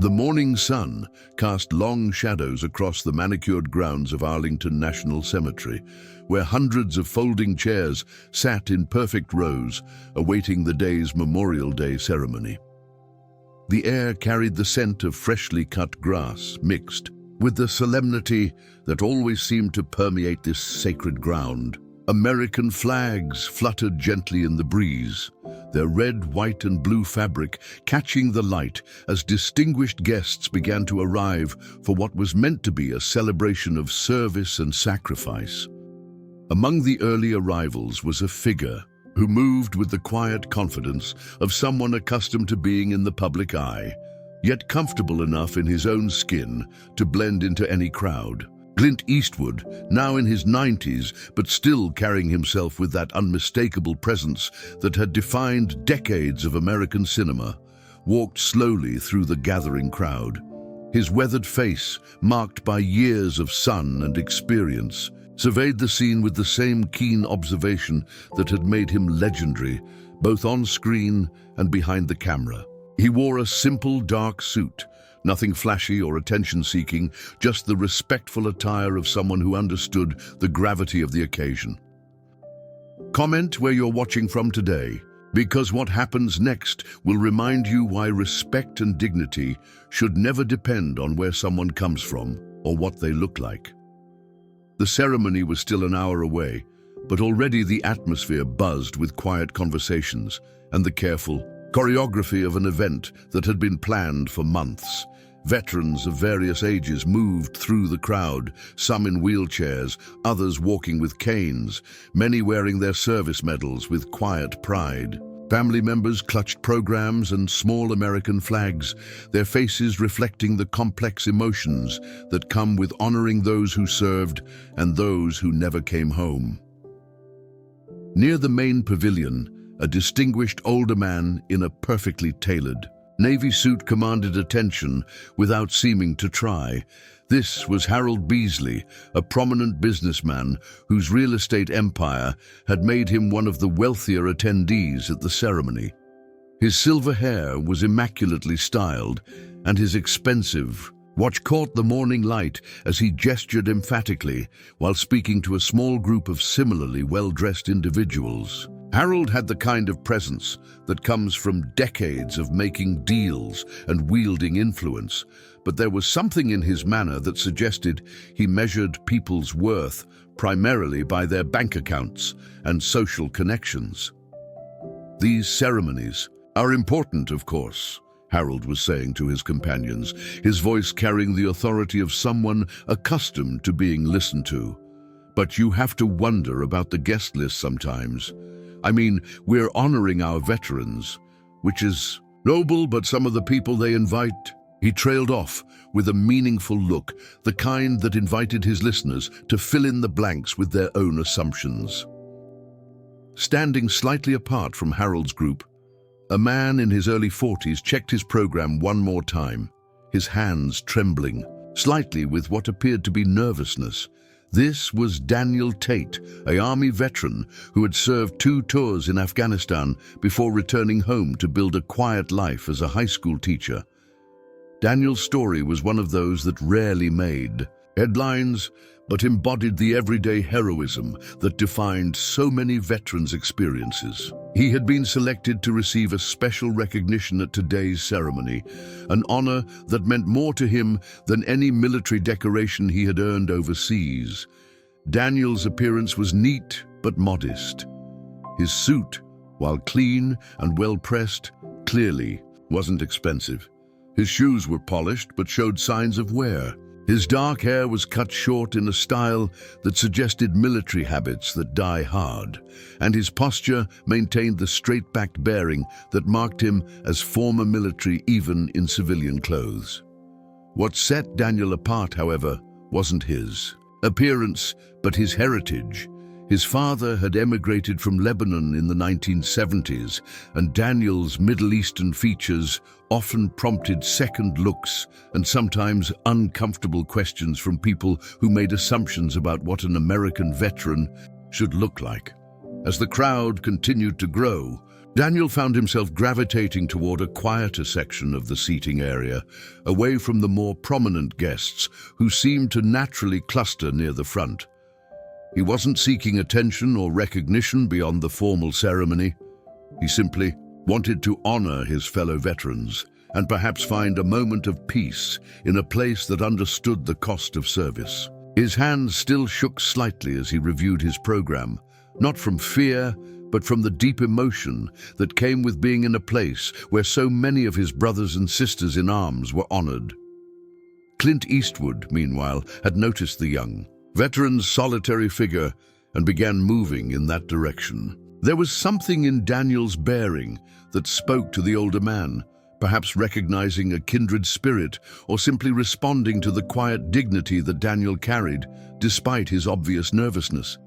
The morning sun cast long shadows across the manicured grounds of Arlington National Cemetery, where hundreds of folding chairs sat in perfect rows, awaiting the day's Memorial Day ceremony. The air carried the scent of freshly cut grass, mixed with the solemnity that always seemed to permeate this sacred ground. American flags fluttered gently in the breeze, their red, white, and blue fabric catching the light as distinguished guests began to arrive for what was meant to be a celebration of service and sacrifice. Among the early arrivals was a figure who moved with the quiet confidence of someone accustomed to being in the public eye, yet comfortable enough in his own skin to blend into any crowd. Clint Eastwood, now in his 90s, but still carrying himself with that unmistakable presence that had defined decades of American cinema, walked slowly through the gathering crowd. His weathered face, marked by years of sun and experience, surveyed the scene with the same keen observation that had made him legendary, both on screen and behind the camera. He wore a simple dark suit, nothing flashy or attention-seeking, just the respectful attire of someone who understood the gravity of the occasion. Comment where you're watching from today, because what happens next will remind you why respect and dignity should never depend on where someone comes from or what they look like. The ceremony was still an hour away, but already the atmosphere buzzed with quiet conversations and the careful choreography of an event that had been planned for months. Veterans of various ages moved through the crowd, some in wheelchairs, others walking with canes, many wearing their service medals with quiet pride. Family members clutched programs and small American flags, their faces reflecting the complex emotions that come with honoring those who served and those who never came home. Near the main pavilion, a distinguished older man in a perfectly tailored Navy suit commanded attention without seeming to try. This was Harold Beasley, a prominent businessman whose real estate empire had made him one of the wealthier attendees at the ceremony. His silver hair was immaculately styled, and his expensive watch caught the morning light as he gestured emphatically while speaking to a small group of similarly well-dressed individuals. Harold had the kind of presence that comes from decades of making deals and wielding influence, but there was something in his manner that suggested he measured people's worth primarily by their bank accounts and social connections. These ceremonies are important, of course, Harold was saying to his companions, his voice carrying the authority of someone accustomed to being listened to. But you have to wonder about the guest list sometimes. I mean, we're honoring our veterans, which is noble, but some of the people they invite. He trailed off with a meaningful look, the kind that invited his listeners to fill in the blanks with their own assumptions. Standing slightly apart from Harold's group, a man in his early 40s checked his program one more time, his hands trembling, slightly with what appeared to be nervousness. This was Daniel Tate, an Army veteran who had served 2 tours in Afghanistan before returning home to build a quiet life as a high school teacher. Daniel's story was one of those that rarely made headlines, but embodied the everyday heroism that defined so many veterans' experiences. He had been selected to receive a special recognition at today's ceremony, an honor that meant more to him than any military decoration he had earned overseas. Daniel's appearance was neat but modest. His suit, while clean and well-pressed, clearly wasn't expensive. His shoes were polished but showed signs of wear. His dark hair was cut short in a style that suggested military habits that die hard, and his posture maintained the straight-backed bearing that marked him as former military even in civilian clothes. What set Daniel apart, however, wasn't his appearance, but his heritage. His father had emigrated from Lebanon in the 1970s, and Daniel's Middle Eastern features often prompted second looks and sometimes uncomfortable questions from people who made assumptions about what an American veteran should look like. As the crowd continued to grow, Daniel found himself gravitating toward a quieter section of the seating area, away from the more prominent guests who seemed to naturally cluster near the front. He wasn't seeking attention or recognition beyond the formal ceremony. He simply wanted to honor his fellow veterans and perhaps find a moment of peace in a place that understood the cost of service. His hands still shook slightly as he reviewed his program, not from fear, but from the deep emotion that came with being in a place where so many of his brothers and sisters in arms were honored. Clint Eastwood, meanwhile, had noticed the young veteran's solitary figure and began moving in that direction. There was something in Daniel's bearing that spoke to the older man, perhaps recognizing a kindred spirit or simply responding to the quiet dignity that Daniel carried, despite his obvious nervousness.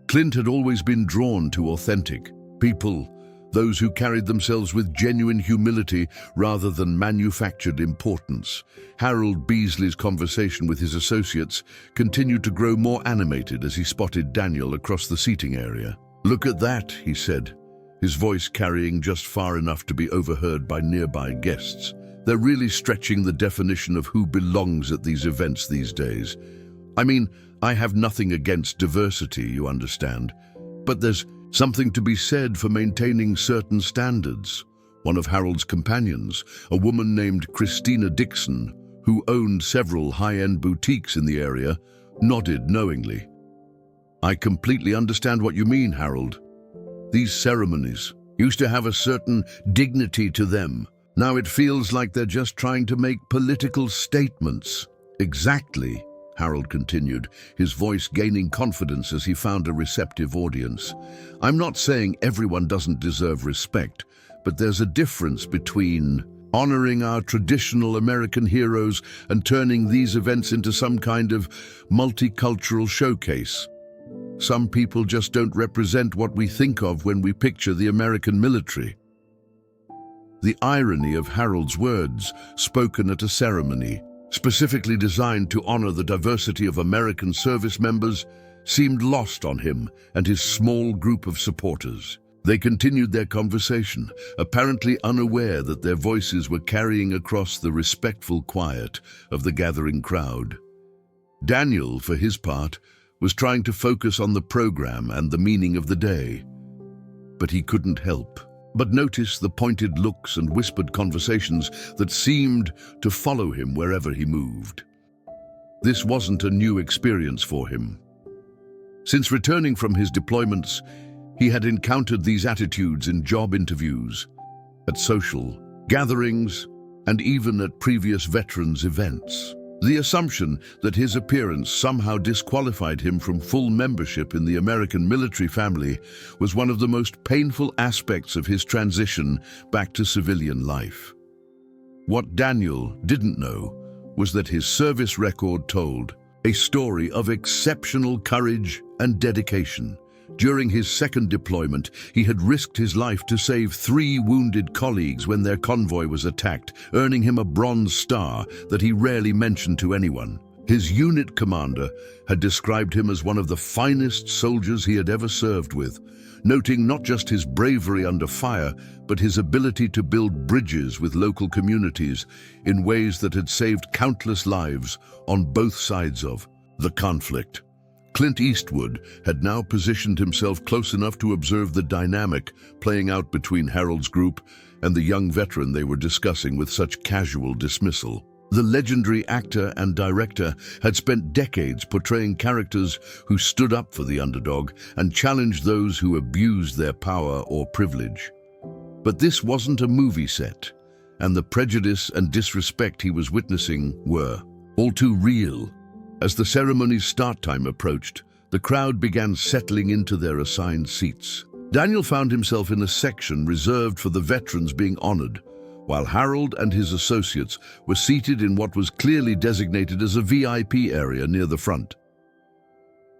Clint had always been drawn to authentic people, those who carried themselves with genuine humility rather than manufactured importance. Harold Beasley's conversation with his associates continued to grow more animated as he spotted Daniel across the seating area. "Look at that," he said, his voice carrying just far enough to be overheard by nearby guests. "They're really stretching the definition of who belongs at these events these days. I mean, I have nothing against diversity, you understand, but there's something to be said for maintaining certain standards." One of Harold's companions, a woman named Christina Dixon, who owned several high-end boutiques in the area, nodded knowingly. "I completely understand what you mean, Harold. These ceremonies used to have a certain dignity to them. Now it feels like they're just trying to make political statements." "Exactly," Harold continued, his voice gaining confidence as he found a receptive audience. "I'm not saying everyone doesn't deserve respect, but there's a difference between honoring our traditional American heroes and turning these events into some kind of multicultural showcase. Some people just don't represent what we think of when we picture the American military." The irony of Harold's words, spoken at a ceremony specifically designed to honor the diversity of American service members, seemed lost on him and his small group of supporters. They continued their conversation, apparently unaware that their voices were carrying across the respectful quiet of the gathering crowd. Daniel, for his part, was trying to focus on the program and the meaning of the day. But he couldn't help but notice the pointed looks and whispered conversations that seemed to follow him wherever he moved. This wasn't a new experience for him. Since returning from his deployments, he had encountered these attitudes in job interviews, at social gatherings, and even at previous veterans' events. The assumption that his appearance somehow disqualified him from full membership in the American military family was one of the most painful aspects of his transition back to civilian life. What Daniel didn't know was that his service record told a story of exceptional courage and dedication. During his second deployment, he had risked his life to save 3 wounded colleagues when their convoy was attacked, earning him a Bronze Star that he rarely mentioned to anyone. His unit commander had described him as one of the finest soldiers he had ever served with, noting not just his bravery under fire, but his ability to build bridges with local communities in ways that had saved countless lives on both sides of the conflict. Clint Eastwood had now positioned himself close enough to observe the dynamic playing out between Harold's group and the young veteran they were discussing with such casual dismissal. The legendary actor and director had spent decades portraying characters who stood up for the underdog and challenged those who abused their power or privilege. But this wasn't a movie set, and the prejudice and disrespect he was witnessing were all too real. As the ceremony's start time approached, the crowd began settling into their assigned seats. Daniel found himself in a section reserved for the veterans being honored, while Harold and his associates were seated in what was clearly designated as a VIP area near the front.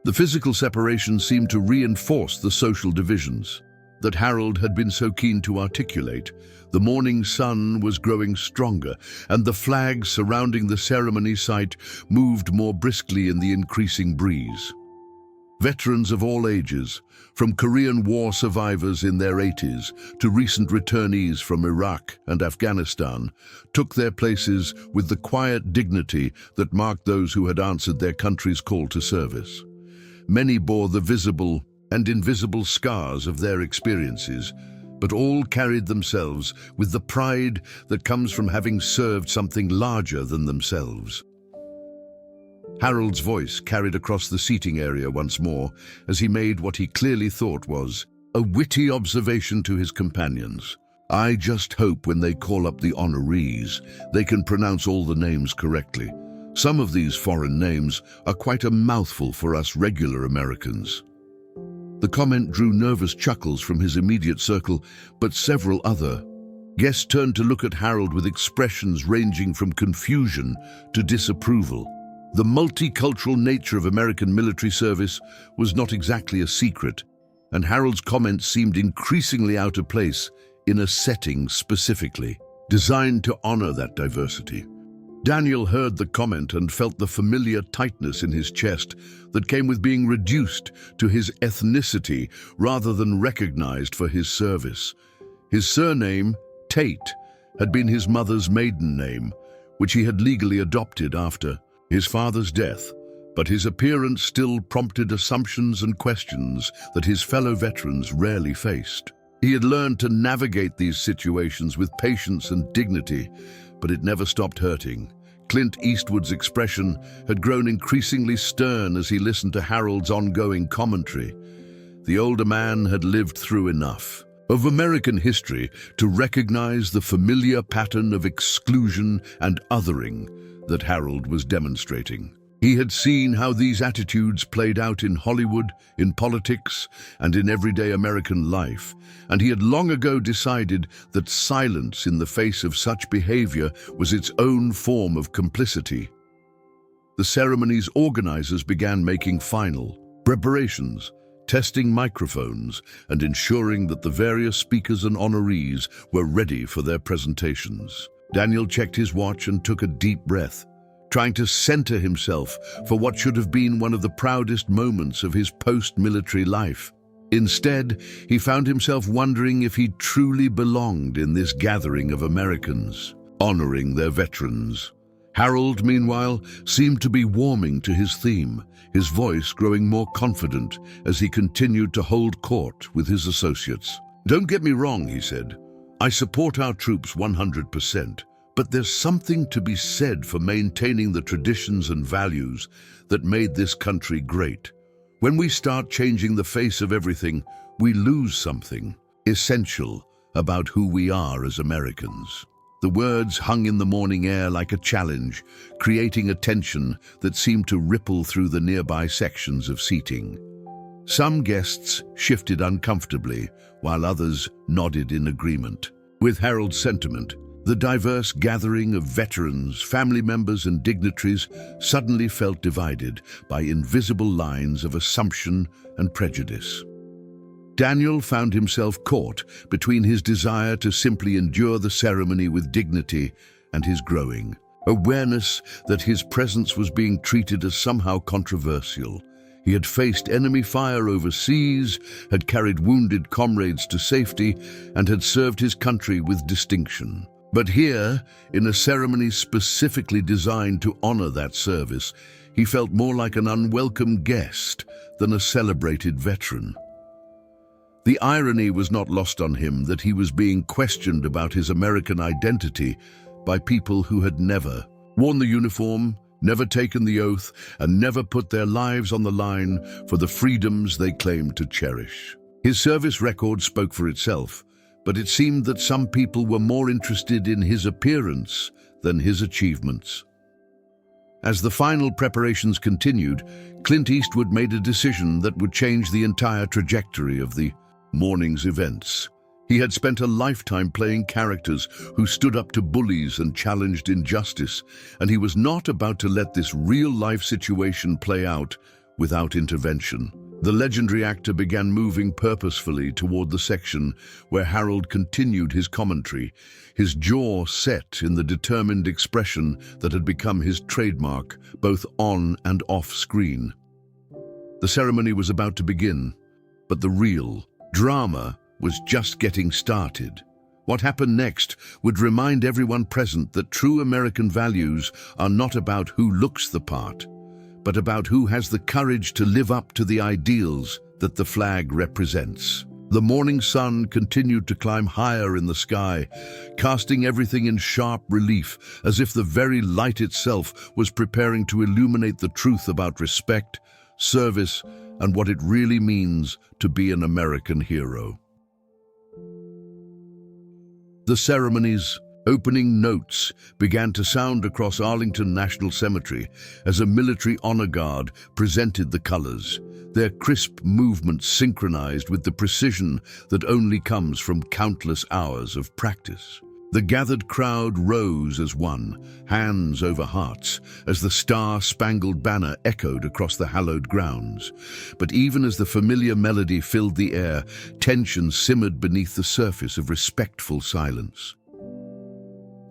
The physical separation seemed to reinforce the social divisions that Harold had been so keen to articulate. The morning sun was growing stronger, and the flags surrounding the ceremony site moved more briskly in the increasing breeze. Veterans of all ages, from Korean War survivors in their 80s to recent returnees from Iraq and Afghanistan, took their places with the quiet dignity that marked those who had answered their country's call to service. Many bore the visible and invisible scars of their experiences, but all carried themselves with the pride that comes from having served something larger than themselves. Harold's voice carried across the seating area once more as he made what he clearly thought was a witty observation to his companions. "I just hope when they call up the honorees, they can pronounce all the names correctly. Some of these foreign names are quite a mouthful for us regular Americans." The comment drew nervous chuckles from his immediate circle, but several other guests turned to look at Harold with expressions ranging from confusion to disapproval. The multicultural nature of American military service was not exactly a secret, and Harold's comments seemed increasingly out of place in a setting specifically designed to honor that diversity. Daniel heard the comment and felt the familiar tightness in his chest that came with being reduced to his ethnicity rather than recognized for his service. His surname, Tate, had been his mother's maiden name, which he had legally adopted after his father's death, but his appearance still prompted assumptions and questions that his fellow veterans rarely faced. He had learned to navigate these situations with patience and dignity, but it never stopped hurting. Clint Eastwood's expression had grown increasingly stern as he listened to Harold's ongoing commentary. The older man had lived through enough of American history to recognize the familiar pattern of exclusion and othering that Harold was demonstrating. He had seen how these attitudes played out in Hollywood, in politics, and in everyday American life, and he had long ago decided that silence in the face of such behavior was its own form of complicity. The ceremony's organizers began making final preparations, testing microphones, and ensuring that the various speakers and honorees were ready for their presentations. Daniel checked his watch and took a deep breath, trying to center himself for what should have been one of the proudest moments of his post-military life. Instead, he found himself wondering if he truly belonged in this gathering of Americans, honoring their veterans. Harold, meanwhile, seemed to be warming to his theme, his voice growing more confident as he continued to hold court with his associates. "Don't get me wrong," he said. "I support our troops 100%. But there's something to be said for maintaining the traditions and values that made this country great. When we start changing the face of everything, we lose something essential about who we are as Americans." The words hung in the morning air like a challenge, creating a tension that seemed to ripple through the nearby sections of seating. Some guests shifted uncomfortably, while others nodded in agreement with Harold's sentiment. The diverse gathering of veterans, family members, and dignitaries suddenly felt divided by invisible lines of assumption and prejudice. Daniel found himself caught between his desire to simply endure the ceremony with dignity and his growing awareness that his presence was being treated as somehow controversial. He had faced enemy fire overseas, had carried wounded comrades to safety, and had served his country with distinction. But here, in a ceremony specifically designed to honor that service, he felt more like an unwelcome guest than a celebrated veteran. The irony was not lost on him that he was being questioned about his American identity by people who had never worn the uniform, never taken the oath, and never put their lives on the line for the freedoms they claimed to cherish. His service record spoke for itself, but it seemed that some people were more interested in his appearance than his achievements. As the final preparations continued, Clint Eastwood made a decision that would change the entire trajectory of the morning's events. He had spent a lifetime playing characters who stood up to bullies and challenged injustice, and he was not about to let this real-life situation play out without intervention. The legendary actor began moving purposefully toward the section where Harold continued his commentary, his jaw set in the determined expression that had become his trademark, both on and off screen. The ceremony was about to begin, but the real drama was just getting started. What happened next would remind everyone present that true American values are not about who looks the part, but about who has the courage to live up to the ideals that the flag represents. The morning sun continued to climb higher in the sky, casting everything in sharp relief, as if the very light itself was preparing to illuminate the truth about respect, service, and what it really means to be an American hero. The ceremony's opening notes began to sound across Arlington National Cemetery as a military honor guard presented the colors, their crisp movements synchronized with the precision that only comes from countless hours of practice. The gathered crowd rose as one, hands over hearts, as the star-spangled banner echoed across the hallowed grounds. But even as the familiar melody filled the air, tension simmered beneath the surface of respectful silence.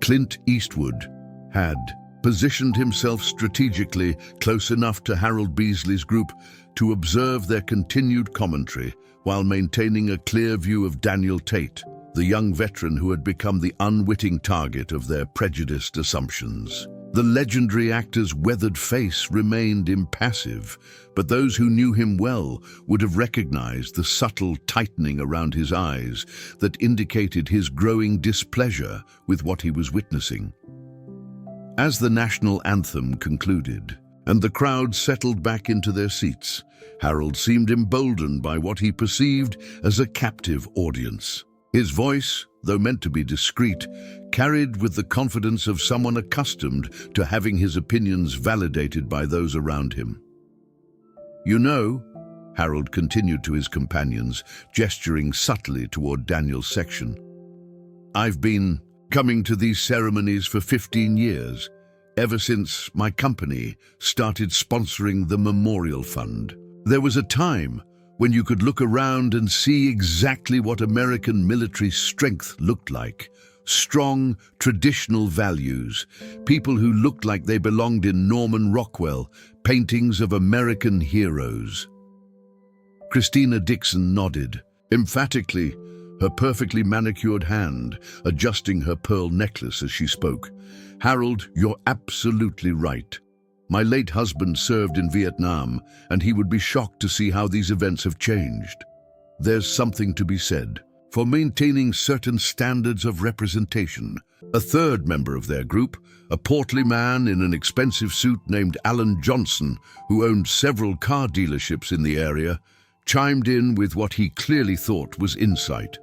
Clint Eastwood had positioned himself strategically close enough to Harold Beasley's group to observe their continued commentary while maintaining a clear view of Daniel Tate, the young veteran who had become the unwitting target of their prejudiced assumptions. The legendary actor's weathered face remained impassive, but those who knew him well would have recognized the subtle tightening around his eyes that indicated his growing displeasure with what he was witnessing. As the national anthem concluded, and the crowd settled back into their seats, Harold seemed emboldened by what he perceived as a captive audience. His voice, though meant to be discreet, carried with the confidence of someone accustomed to having his opinions validated by those around him. "You know," Harold continued to his companions, gesturing subtly toward Daniel's section, "I've been coming to these ceremonies for 15 years, ever since my company started sponsoring the Memorial Fund. There was a time when you could look around and see exactly what American military strength looked like. Strong, traditional values, people who looked like they belonged in Norman Rockwell, paintings of American heroes." Christina Dixon nodded, emphatically, her perfectly manicured hand adjusting her pearl necklace as she spoke. "Harold, you're absolutely right. My late husband served in Vietnam, and he would be shocked to see how these events have changed. There's something to be said for maintaining certain standards of representation." A third member of their group, a portly man in an expensive suit named Alan Johnson, who owned several car dealerships in the area, chimed in with what he clearly thought was insight.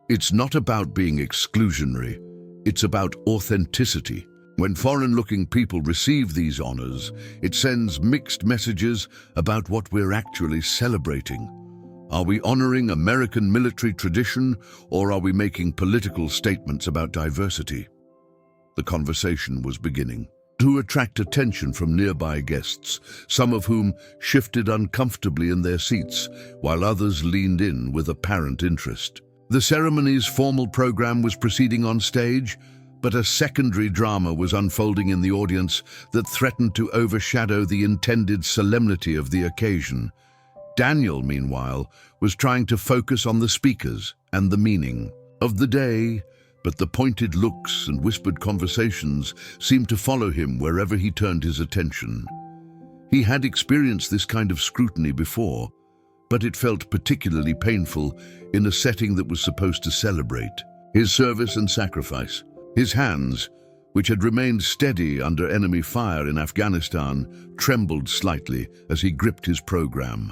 "It's not about being exclusionary, it's about authenticity. When foreign-looking people receive these honors, it sends mixed messages about what we're actually celebrating. Are we honoring American military tradition, or are we making political statements about diversity?" The conversation was beginning to attract attention from nearby guests, some of whom shifted uncomfortably in their seats, while others leaned in with apparent interest. The ceremony's formal program was proceeding on stage, but a secondary drama was unfolding in the audience that threatened to overshadow the intended solemnity of the occasion. Daniel, meanwhile, was trying to focus on the speakers and the meaning of the day, but the pointed looks and whispered conversations seemed to follow him wherever he turned his attention. He had experienced this kind of scrutiny before, but it felt particularly painful in a setting that was supposed to celebrate his service and sacrifice. His hands, which had remained steady under enemy fire in Afghanistan, trembled slightly as he gripped his program.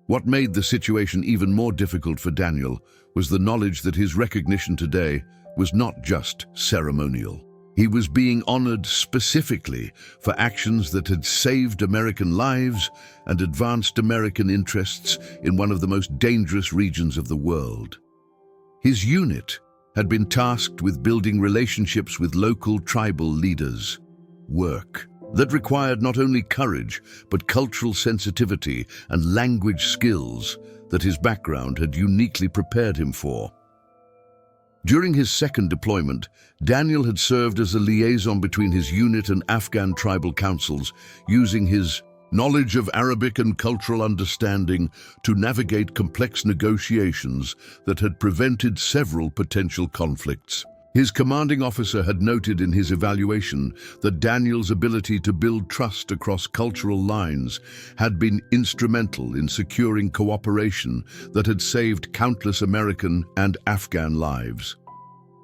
What made the situation even more difficult for Daniel was the knowledge that his recognition today was not just ceremonial. He was being honored specifically for actions that had saved American lives and advanced American interests in one of the most dangerous regions of the world. His unit had been tasked with building relationships with local tribal leaders, work that required not only courage but cultural sensitivity and language skills that his background had uniquely prepared him for. During his second deployment, Daniel had served as a liaison between his unit and Afghan tribal councils, using his knowledge of Arabic and cultural understanding to navigate complex negotiations that had prevented several potential conflicts. His commanding officer had noted in his evaluation that Daniel's ability to build trust across cultural lines had been instrumental in securing cooperation that had saved countless American and Afghan lives.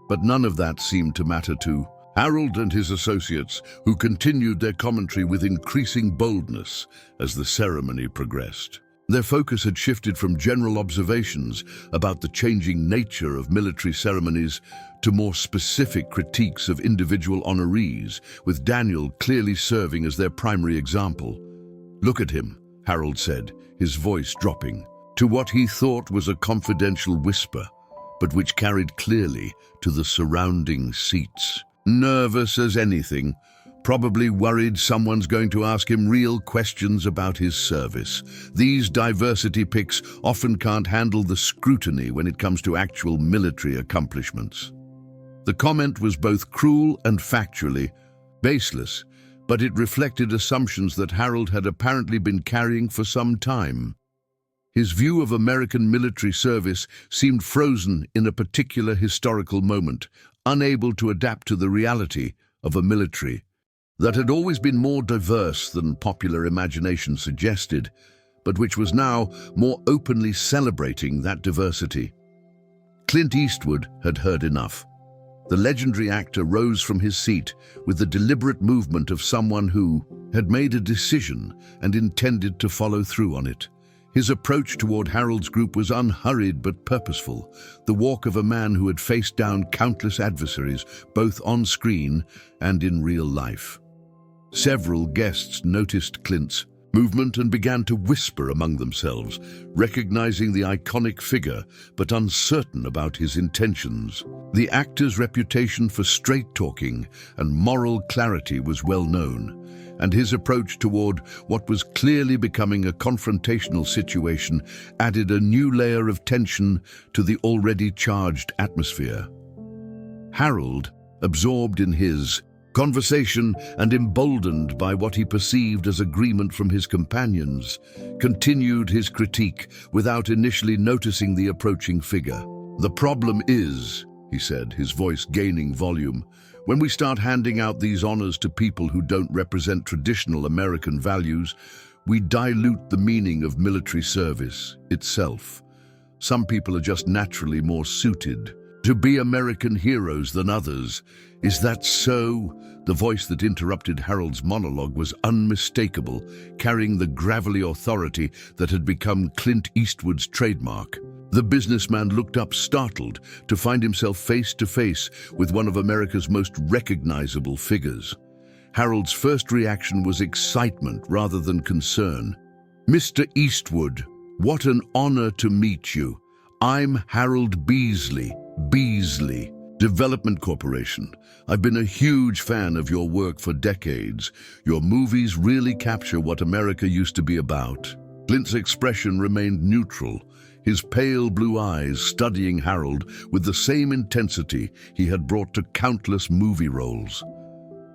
But none of that seemed to matter to Harold and his associates, who continued their commentary with increasing boldness as the ceremony progressed. Their focus had shifted from general observations about the changing nature of military ceremonies to more specific critiques of individual honorees, with Daniel clearly serving as their primary example. "Look at him," Harold said, his voice dropping to what he thought was a confidential whisper, but which carried clearly to the surrounding seats. "Nervous as anything, probably worried someone's going to ask him real questions about his service. These diversity picks often can't handle the scrutiny when it comes to actual military accomplishments." The comment was both cruel and factually baseless, but it reflected assumptions that Harold had apparently been carrying for some time. His view of American military service seemed frozen in a particular historical moment, unable to adapt to the reality of a military that had always been more diverse than popular imagination suggested, but which was now more openly celebrating that diversity. Clint Eastwood had heard enough. The legendary actor rose from his seat with the deliberate movement of someone who had made a decision and intended to follow through on it. His approach toward Harold's group was unhurried but purposeful, the walk of a man who had faced down countless adversaries, both on screen and in real life. Several guests noticed Clint's movement and began to whisper among themselves, recognizing the iconic figure but uncertain about his intentions. The actor's reputation for straight-talking and moral clarity was well known, and his approach toward what was clearly becoming a confrontational situation added a new layer of tension to the already charged atmosphere. Harold, absorbed in his conversation and emboldened by what he perceived as agreement from his companions, continued his critique without initially noticing the approaching figure. "The problem is," he said, his voice gaining volume, "when we start handing out these honors to people who don't represent traditional American values, we dilute the meaning of military service itself. Some people are just naturally more suited to be American heroes than others. Is that so?" The voice that interrupted Harold's monologue was unmistakable, carrying the gravelly authority that had become Clint Eastwood's trademark. The businessman looked up startled to find himself face to face with one of America's most recognizable figures. Harold's first reaction was excitement rather than concern. "Mr. Eastwood, what an honor to meet you. I'm Harold Beasley, Development Corporation. I've been a huge fan of your work for decades. Your movies really capture what America used to be about." Clint's expression remained neutral, his pale blue eyes studying Harold with the same intensity he had brought to countless movie roles.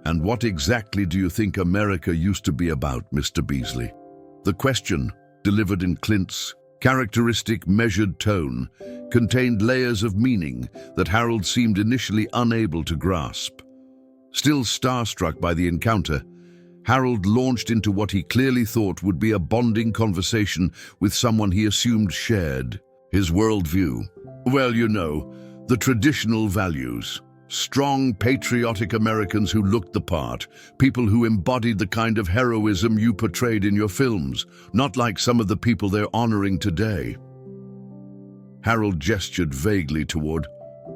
"And what exactly do you think America used to be about, Mr. Beasley?" The question, delivered in Clint's characteristic measured tone, contained layers of meaning that Harold seemed initially unable to grasp. Still starstruck by the encounter, Harold launched into what he clearly thought would be a bonding conversation with someone he assumed shared his worldview. "Well, you know, the traditional values. Strong, patriotic Americans who looked the part, people who embodied the kind of heroism you portrayed in your films, not like some of the people they're honoring today." Harold gestured vaguely toward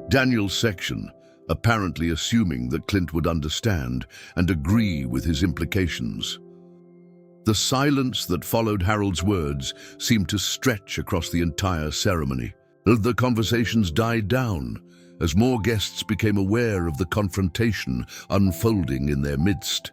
Daniel's section, apparently assuming that Clint would understand and agree with his implications. The silence that followed Harold's words seemed to stretch across the entire ceremony. The conversations died down as more guests became aware of the confrontation unfolding in their midst.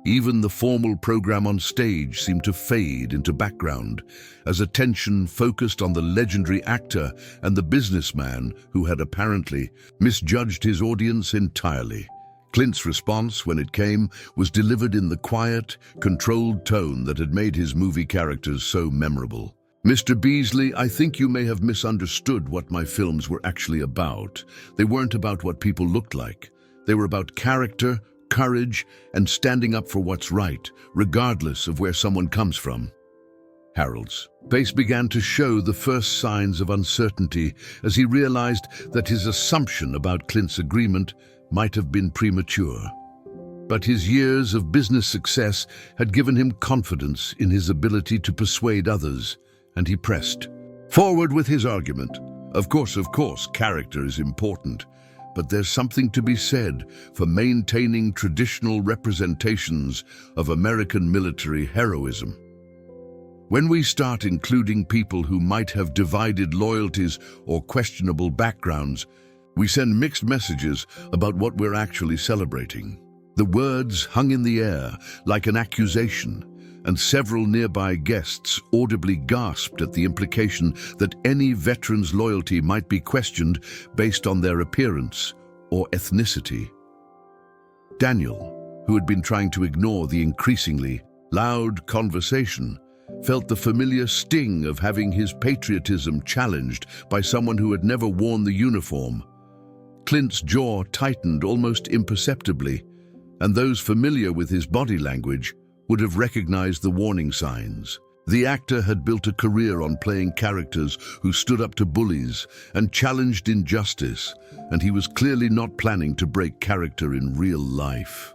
Even the formal program on stage seemed to fade into background as attention focused on the legendary actor and the businessman who had apparently misjudged his audience entirely. Clint's response, when it came, was delivered in the quiet, controlled tone that had made his movie characters so memorable. "Mr. Beasley, I think you may have misunderstood what my films were actually about. They weren't about what people looked like. They were about character, courage, and standing up for what's right, regardless of where someone comes from." Harold's face began to show the first signs of uncertainty as he realized that his assumption about Clint's agreement might have been premature. But his years of business success had given him confidence in his ability to persuade others, and he pressed forward with his argument. Of course, character is important, but there's something to be said for maintaining traditional representations of American military heroism. When we start including people who might have divided loyalties or questionable backgrounds, we send mixed messages about what we're actually celebrating. The words hung in the air like an accusation, and several nearby guests audibly gasped at the implication that any veteran's loyalty might be questioned based on their appearance or ethnicity. Daniel, who had been trying to ignore the increasingly loud conversation, felt the familiar sting of having his patriotism challenged by someone who had never worn the uniform. Clint's jaw tightened almost imperceptibly, and those familiar with his body language would have recognized the warning signs. The actor had built a career on playing characters who stood up to bullies and challenged injustice, and he was clearly not planning to break character in real life.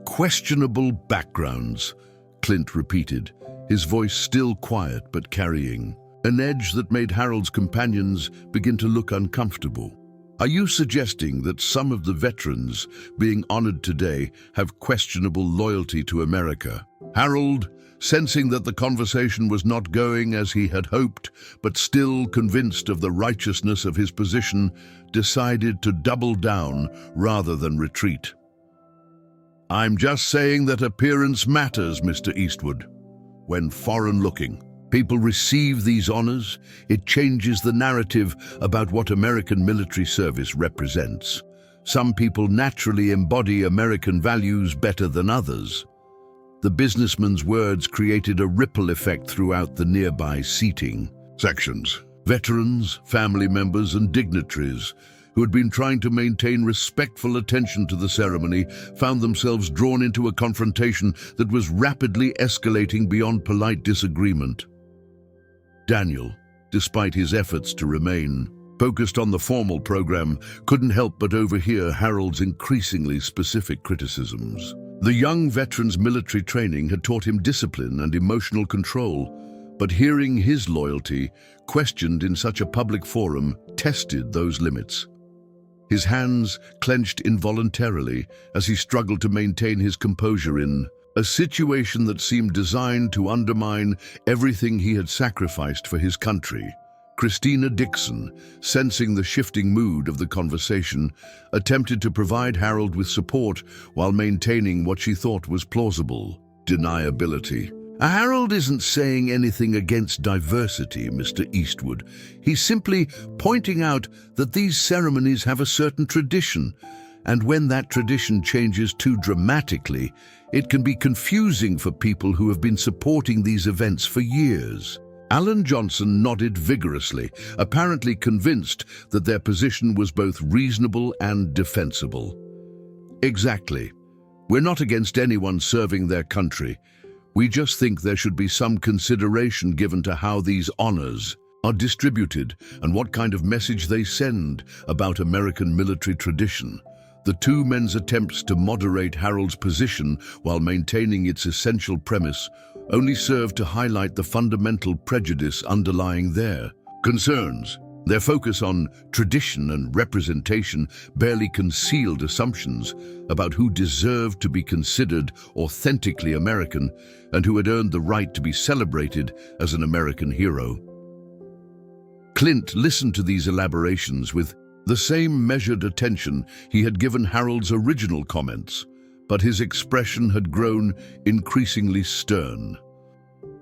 "Questionable backgrounds," Clint repeated, his voice still quiet but carrying an edge that made Harold's companions begin to look uncomfortable. "Are you suggesting that some of the veterans being honored today have questionable loyalty to America?" Harold, sensing that the conversation was not going as he had hoped, but still convinced of the righteousness of his position, decided to double down rather than retreat. "I'm just saying that appearance matters, Mr. Eastwood. When foreign-looking people receive these honors, it changes the narrative about what American military service represents. Some people naturally embody American values better than others." The businessman's words created a ripple effect throughout the nearby seating sections. Veterans, family members, and dignitaries who had been trying to maintain respectful attention to the ceremony found themselves drawn into a confrontation that was rapidly escalating beyond polite disagreement. Daniel, despite his efforts to remain focused on the formal program, couldn't help but overhear Harold's increasingly specific criticisms. The young veteran's military training had taught him discipline and emotional control, but hearing his loyalty questioned in such a public forum tested those limits. His hands clenched involuntarily as he struggled to maintain his composure in a situation that seemed designed to undermine everything he had sacrificed for his country. Christina Dixon, sensing the shifting mood of the conversation, attempted to provide Harold with support while maintaining what she thought was plausible deniability. "Harold isn't saying anything against diversity, Mr. Eastwood. He's simply pointing out that these ceremonies have a certain tradition, and when that tradition changes too dramatically, it can be confusing for people who have been supporting these events for years." Alan Johnson nodded vigorously, apparently convinced that their position was both reasonable and defensible. "Exactly. We're not against anyone serving their country. We just think there should be some consideration given to how these honors are distributed and what kind of message they send about American military tradition." The two men's attempts to moderate Harold's position while maintaining its essential premise only served to highlight the fundamental prejudice underlying their concerns. Their focus on tradition and representation barely concealed assumptions about who deserved to be considered authentically American and who had earned the right to be celebrated as an American hero. Clint listened to these elaborations with the same measured attention he had given Harold's original comments, but his expression had grown increasingly stern.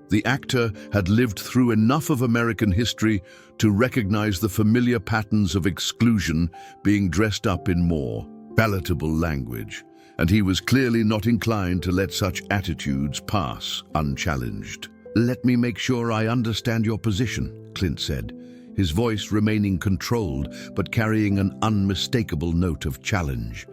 The actor had lived through enough of American history to recognize the familiar patterns of exclusion being dressed up in more palatable language, and he was clearly not inclined to let such attitudes pass unchallenged. "Let me make sure I understand your position," Clint said, his voice remaining controlled but carrying an unmistakable note of challenge.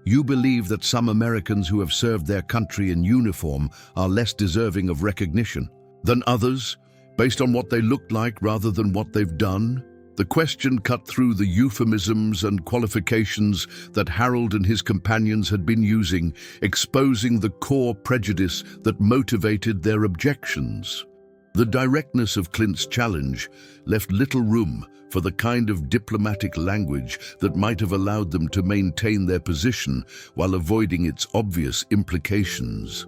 "You believe that some Americans who have served their country in uniform are less deserving of recognition than others, based on what they looked like rather than what they've done?" The question cut through the euphemisms and qualifications that Harold and his companions had been using, exposing the core prejudice that motivated their objections. The directness of Clint's challenge left little room for the kind of diplomatic language that might have allowed them to maintain their position while avoiding its obvious implications.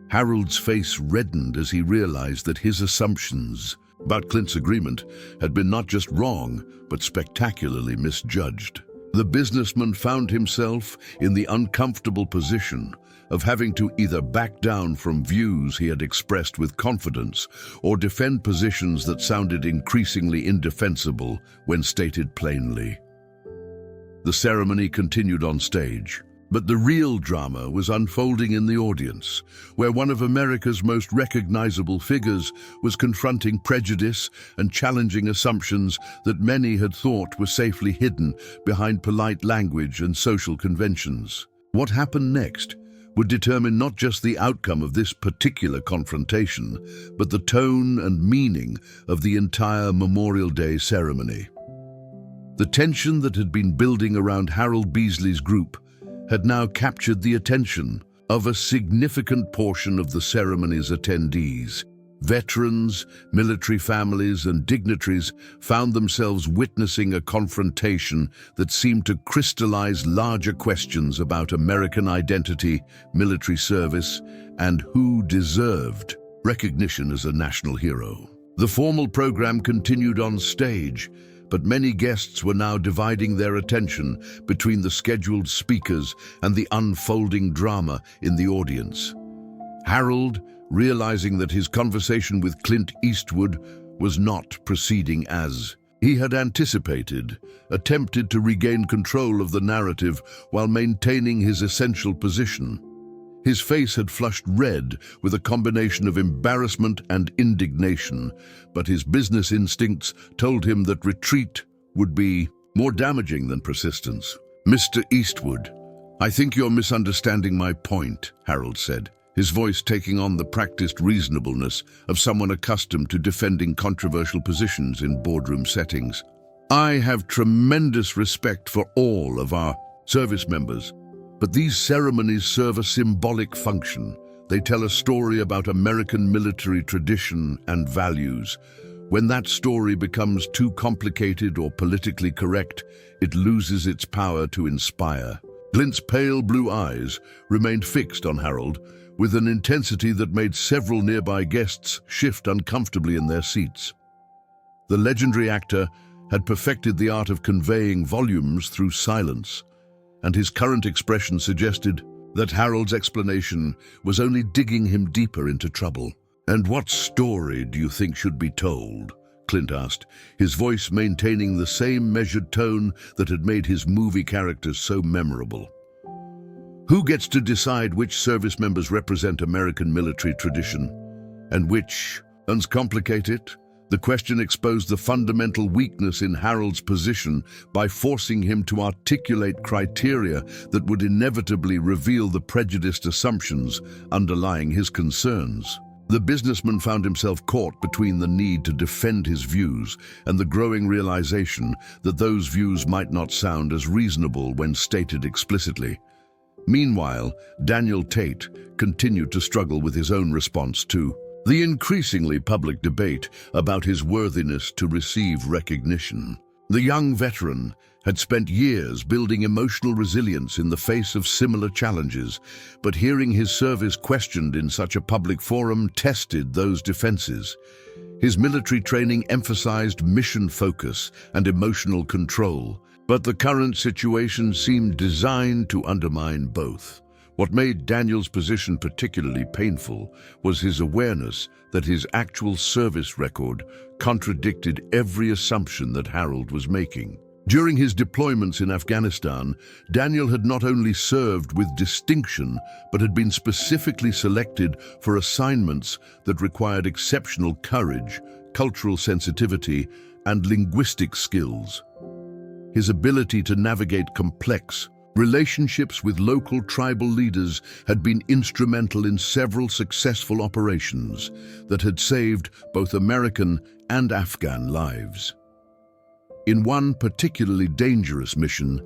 Harold's face reddened as he realized that his assumptions about Clint's agreement had been not just wrong, but spectacularly misjudged. The businessman found himself in the uncomfortable position of having to either back down from views he had expressed with confidence or defend positions that sounded increasingly indefensible when stated plainly. The ceremony continued on stage, but the real drama was unfolding in the audience, where one of America's most recognizable figures was confronting prejudice and challenging assumptions that many had thought were safely hidden behind polite language and social conventions. What happened next would determine not just the outcome of this particular confrontation, but the tone and meaning of the entire Memorial Day ceremony. The tension that had been building around Harold Beasley's group had now captured the attention of a significant portion of the ceremony's attendees. Veterans, military families, and dignitaries found themselves witnessing a confrontation that seemed to crystallize larger questions about American identity, military service, and who deserved recognition as a national hero. The formal program continued on stage, but many guests were now dividing their attention between the scheduled speakers and the unfolding drama in the audience. Harold, realizing that his conversation with Clint Eastwood was not proceeding as he had anticipated, attempted to regain control of the narrative while maintaining his essential position. His face had flushed red with a combination of embarrassment and indignation, but his business instincts told him that retreat would be more damaging than persistence. "Mr. Eastwood, I think you're misunderstanding my point," Harold said, his voice taking on the practiced reasonableness of someone accustomed to defending controversial positions in boardroom settings. "I have tremendous respect for all of our service members, but these ceremonies serve a symbolic function. They tell a story about American military tradition and values. When that story becomes too complicated or politically correct, it loses its power to inspire." Clint's pale blue eyes remained fixed on Harold, with an intensity that made several nearby guests shift uncomfortably in their seats. The legendary actor had perfected the art of conveying volumes through silence, and his current expression suggested that Harold's explanation was only digging him deeper into trouble. "And what story do you think should be told?" Clint asked, his voice maintaining the same measured tone that had made his movie characters so memorable. "Who gets to decide which service members represent American military tradition and which ones complicate it?" The question exposed the fundamental weakness in Harold's position by forcing him to articulate criteria that would inevitably reveal the prejudiced assumptions underlying his concerns. The businessman found himself caught between the need to defend his views and the growing realization that those views might not sound as reasonable when stated explicitly. Meanwhile, Daniel Tate continued to struggle with his own response to the increasingly public debate about his worthiness to receive recognition. The young veteran had spent years building emotional resilience in the face of similar challenges, but hearing his service questioned in such a public forum tested those defenses. His military training emphasized mission focus and emotional control, but the current situation seemed designed to undermine both. What made Daniel's position particularly painful was his awareness that his actual service record contradicted every assumption that Harold was making. During his deployments in Afghanistan, Daniel had not only served with distinction, but had been specifically selected for assignments that required exceptional courage, cultural sensitivity, and linguistic skills. His ability to navigate complex relationships with local tribal leaders had been instrumental in several successful operations that had saved both American and Afghan lives. In one particularly dangerous mission,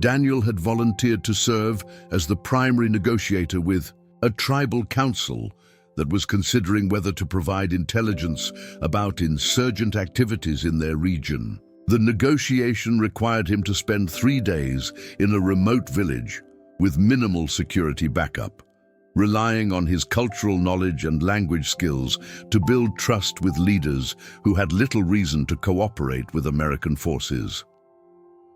Daniel had volunteered to serve as the primary negotiator with a tribal council that was considering whether to provide intelligence about insurgent activities in their region. The negotiation required him to spend 3 days in a remote village with minimal security backup, relying on his cultural knowledge and language skills to build trust with leaders who had little reason to cooperate with American forces.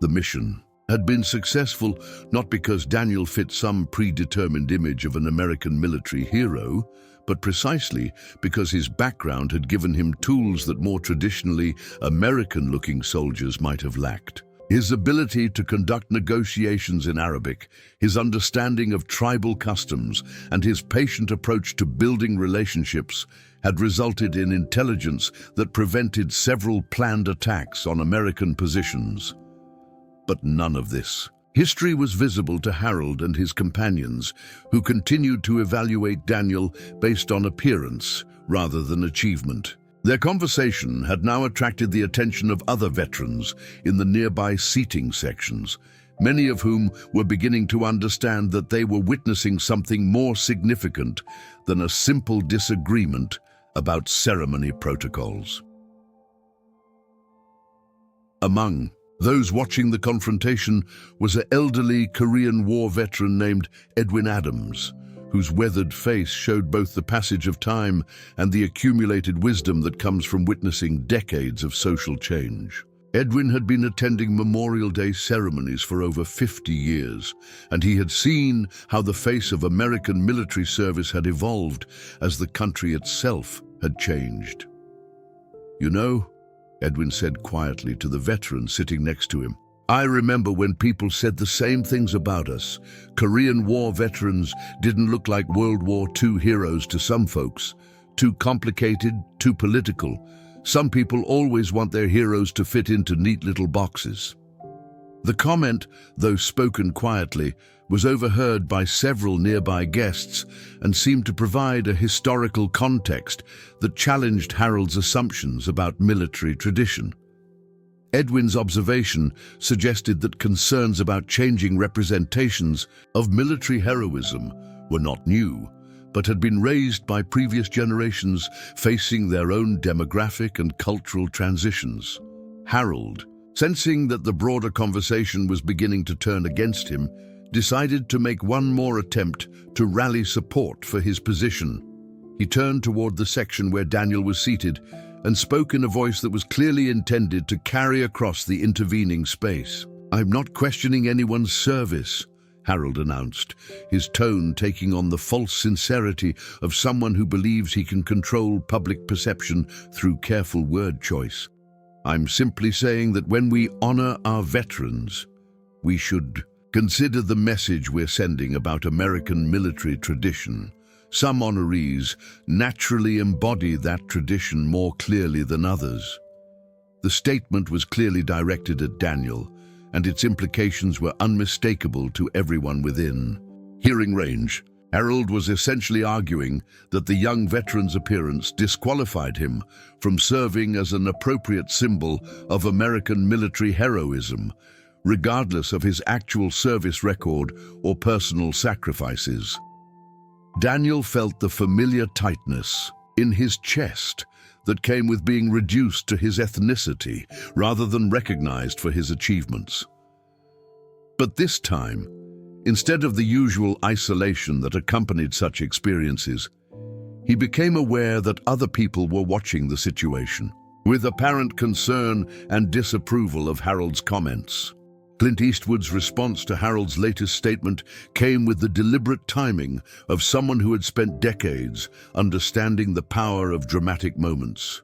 The mission had been successful not because Daniel fit some predetermined image of an American military hero, but precisely because his background had given him tools that more traditionally American-looking soldiers might have lacked. His ability to conduct negotiations in Arabic, his understanding of tribal customs, and his patient approach to building relationships had resulted in intelligence that prevented several planned attacks on American positions. But none of this. History was visible to Harold and his companions, who continued to evaluate Daniel based on appearance rather than achievement. Their conversation had now attracted the attention of other veterans in the nearby seating sections, many of whom were beginning to understand that they were witnessing something more significant than a simple disagreement about ceremony protocols. Among those watching the confrontation was an elderly Korean War veteran named Edwin Adams, whose weathered face showed both the passage of time and the accumulated wisdom that comes from witnessing decades of social change. Edwin had been attending Memorial Day ceremonies for over 50 years, and he had seen how the face of American military service had evolved as the country itself had changed. "You know," Edwin said quietly to the veteran sitting next to him, "I remember when people said the same things about us. Korean War veterans didn't look like World War II heroes to some folks. Too complicated, too political. Some people always want their heroes to fit into neat little boxes." The comment, though spoken quietly, was overheard by several nearby guests and seemed to provide a historical context that challenged Harold's assumptions about military tradition. Edwin's observation suggested that concerns about changing representations of military heroism were not new, but had been raised by previous generations facing their own demographic and cultural transitions. Harold, sensing that the broader conversation was beginning to turn against him, decided to make one more attempt to rally support for his position. He turned toward the section where Daniel was seated and spoke in a voice that was clearly intended to carry across the intervening space. "I'm not questioning anyone's service," Harold announced, his tone taking on the false sincerity of someone who believes he can control public perception through careful word choice. "I'm simply saying that when we honor our veterans, we should consider the message we're sending about American military tradition. Some honorees naturally embody that tradition more clearly than others." The statement was clearly directed at Daniel, and its implications were unmistakable to everyone within hearing range. Harold was essentially arguing that the young veteran's appearance disqualified him from serving as an appropriate symbol of American military heroism, regardless of his actual service record or personal sacrifices. Daniel felt the familiar tightness in his chest that came with being reduced to his ethnicity rather than recognized for his achievements. But this time, instead of the usual isolation that accompanied such experiences, he became aware that other people were watching the situation, with apparent concern and disapproval of Harold's comments. Clint Eastwood's response to Harold's latest statement came with the deliberate timing of someone who had spent decades understanding the power of dramatic moments.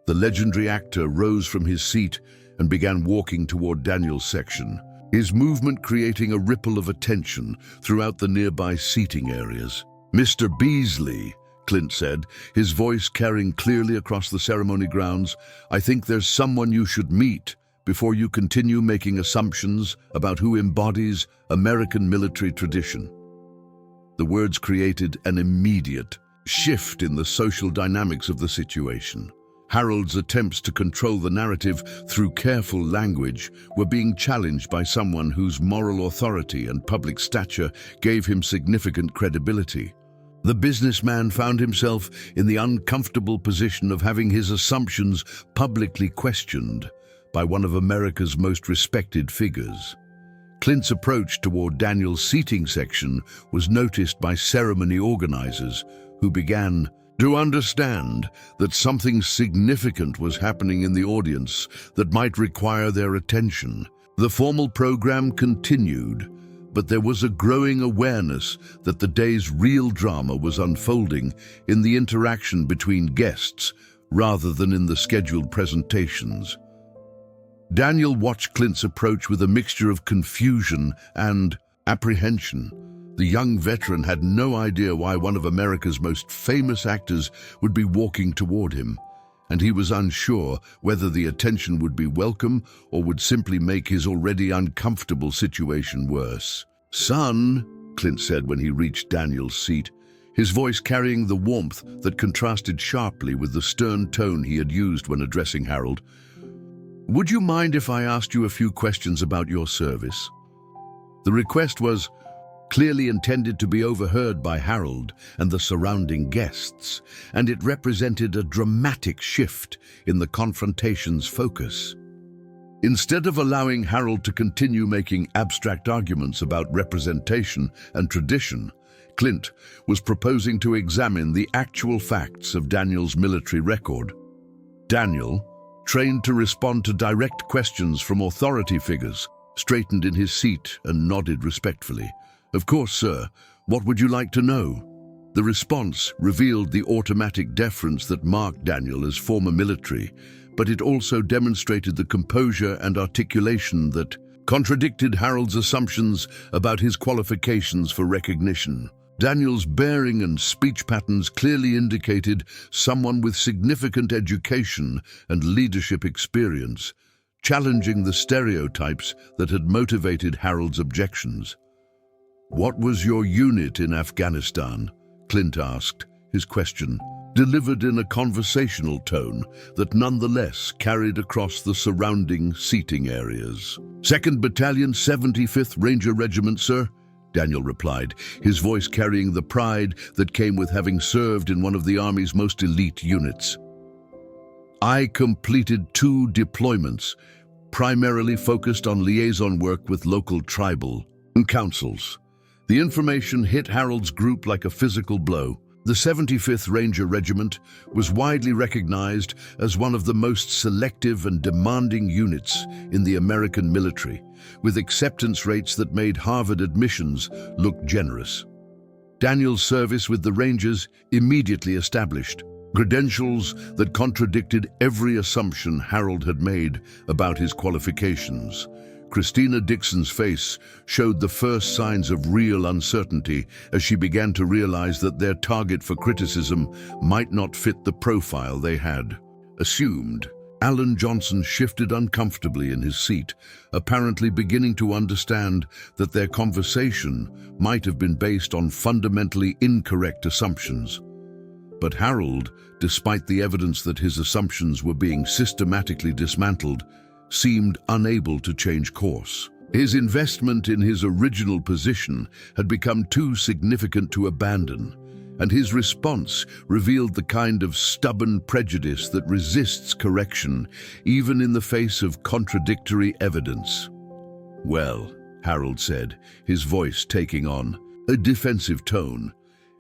The legendary actor rose from his seat and began walking toward Daniel's section, his movement creating a ripple of attention throughout the nearby seating areas. "Mr. Beasley," Clint said, his voice carrying clearly across the ceremony grounds, "I think there's someone you should meet before you continue making assumptions about who embodies American military tradition." The words created an immediate shift in the social dynamics of the situation. Harold's attempts to control the narrative through careful language were being challenged by someone whose moral authority and public stature gave him significant credibility. The businessman found himself in the uncomfortable position of having his assumptions publicly questioned by one of America's most respected figures. Clint's approach toward Daniel's seating section was noticed by ceremony organizers, who began to understand that something significant was happening in the audience that might require their attention. The formal program continued, but there was a growing awareness that the day's real drama was unfolding in the interaction between guests rather than in the scheduled presentations. Daniel watched Clint's approach with a mixture of confusion and apprehension. The young veteran had no idea why one of America's most famous actors would be walking toward him, and he was unsure whether the attention would be welcome or would simply make his already uncomfortable situation worse. "Son," Clint said when he reached Daniel's seat, his voice carrying the warmth that contrasted sharply with the stern tone he had used when addressing Harold, "would you mind if I asked you a few questions about your service?" The request was clearly intended to be overheard by Harold and the surrounding guests, and it represented a dramatic shift in the confrontation's focus. Instead of allowing Harold to continue making abstract arguments about representation and tradition, Clint was proposing to examine the actual facts of Daniel's military record. Daniel, trained to respond to direct questions from authority figures, straightened in his seat and nodded respectfully. "Of course, sir. What would you like to know?" The response revealed the automatic deference that marked Daniel as former military, but it also demonstrated the composure and articulation that contradicted Harold's assumptions about his qualifications for recognition. Daniel's bearing and speech patterns clearly indicated someone with significant education and leadership experience, challenging the stereotypes that had motivated Harold's objections. "What was your unit in Afghanistan?" Clint asked, his question delivered in a conversational tone that nonetheless carried across the surrounding seating areas. "2nd Battalion, 75th Ranger Regiment, sir," Daniel replied, his voice carrying the pride that came with having served in one of the Army's most elite units. "I completed 2 deployments, primarily focused on liaison work with local tribal councils." The information hit Harold's group like a physical blow. The 75th Ranger Regiment was widely recognized as one of the most selective and demanding units in the American military, with acceptance rates that made Harvard admissions look generous. Daniel's service with the Rangers immediately established credentials that contradicted every assumption Harold had made about his qualifications. Christina Dixon's face showed the first signs of real uncertainty as she began to realize that their target for criticism might not fit the profile they had assumed. Alan Johnson shifted uncomfortably in his seat, apparently beginning to understand that their conversation might have been based on fundamentally incorrect assumptions. But Harold, despite the evidence that his assumptions were being systematically dismantled, seemed unable to change course. His investment in his original position had become too significant to abandon, and his response revealed the kind of stubborn prejudice that resists correction, even in the face of contradictory evidence. "Well," Harold said, his voice taking on a defensive tone,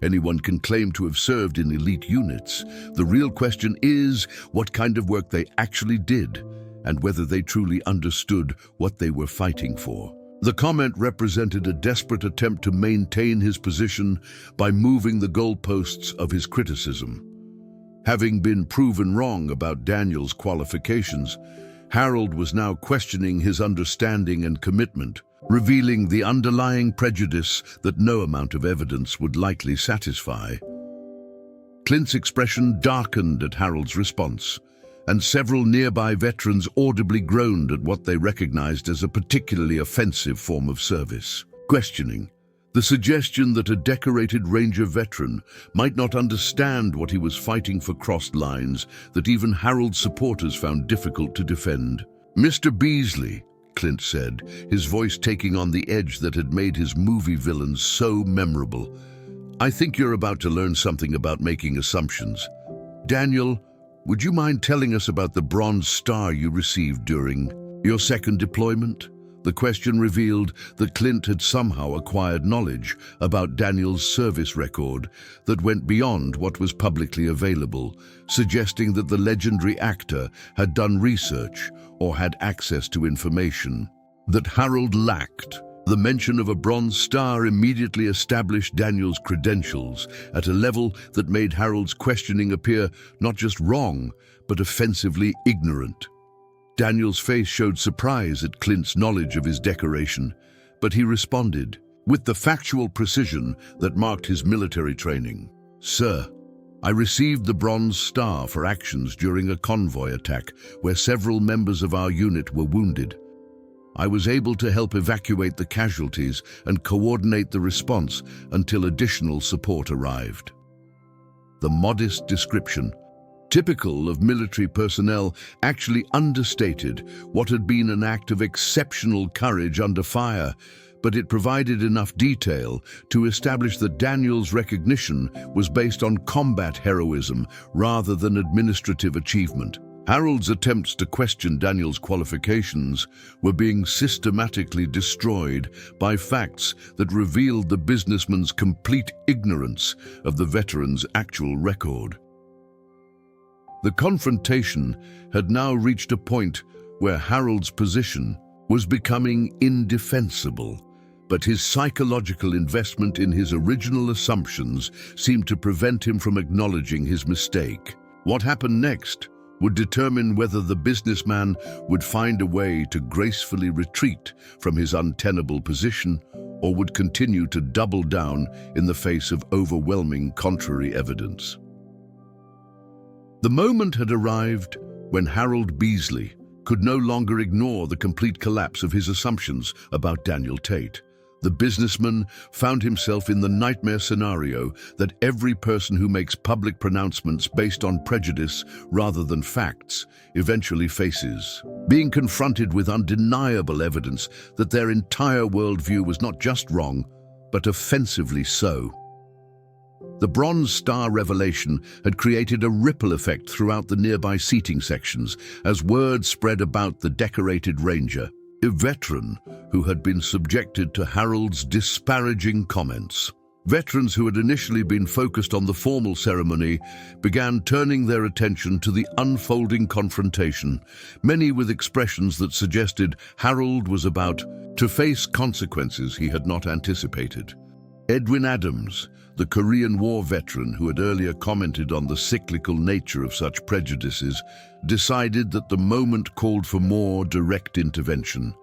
"anyone can claim to have served in elite units. The real question is what kind of work they actually did, and whether they truly understood what they were fighting for." The comment represented a desperate attempt to maintain his position by moving the goalposts of his criticism. Having been proven wrong about Daniel's qualifications, Harold was now questioning his understanding and commitment, revealing the underlying prejudice that no amount of evidence would likely satisfy. Clint's expression darkened at Harold's response, and several nearby veterans audibly groaned at what they recognized as a particularly offensive form of service. Questioning the suggestion that a decorated Ranger veteran might not understand what he was fighting for crossed lines that even Harold's supporters found difficult to defend. "Mr. Beasley," Clint said, his voice taking on the edge that had made his movie villains so memorable, "I think you're about to learn something about making assumptions. Daniel, would you mind telling us about the Bronze Star you received during your second deployment?" The question revealed that Clint had somehow acquired knowledge about Daniel's service record that went beyond what was publicly available, suggesting that the legendary actor had done research or had access to information that Harold lacked. The mention of a Bronze Star immediately established Daniel's credentials at a level that made Harold's questioning appear not just wrong, but offensively ignorant. Daniel's face showed surprise at Clint's knowledge of his decoration, but he responded with the factual precision that marked his military training. "Sir, I received the Bronze Star for actions during a convoy attack where several members of our unit were wounded. I was able to help evacuate the casualties and coordinate the response until additional support arrived." The modest description, typical of military personnel, actually understated what had been an act of exceptional courage under fire, but it provided enough detail to establish that Daniel's recognition was based on combat heroism rather than administrative achievement. Harold's attempts to question Daniel's qualifications were being systematically destroyed by facts that revealed the businessman's complete ignorance of the veteran's actual record. The confrontation had now reached a point where Harold's position was becoming indefensible, but his psychological investment in his original assumptions seemed to prevent him from acknowledging his mistake. What happened next would determine whether the businessman would find a way to gracefully retreat from his untenable position or would continue to double down in the face of overwhelming contrary evidence. The moment had arrived when Harold Beasley could no longer ignore the complete collapse of his assumptions about Daniel Tate. The businessman found himself in the nightmare scenario that every person who makes public pronouncements based on prejudice rather than facts eventually faces, being confronted with undeniable evidence that their entire worldview was not just wrong, but offensively so. The Bronze Star revelation had created a ripple effect throughout the nearby seating sections as word spread about the decorated Ranger, a veteran who had been subjected to Harold's disparaging comments. Veterans who had initially been focused on the formal ceremony began turning their attention to the unfolding confrontation, many with expressions that suggested Harold was about to face consequences he had not anticipated. Edwin Adams, the Korean War veteran who had earlier commented on the cyclical nature of such prejudices, decided that the moment called for more direct intervention.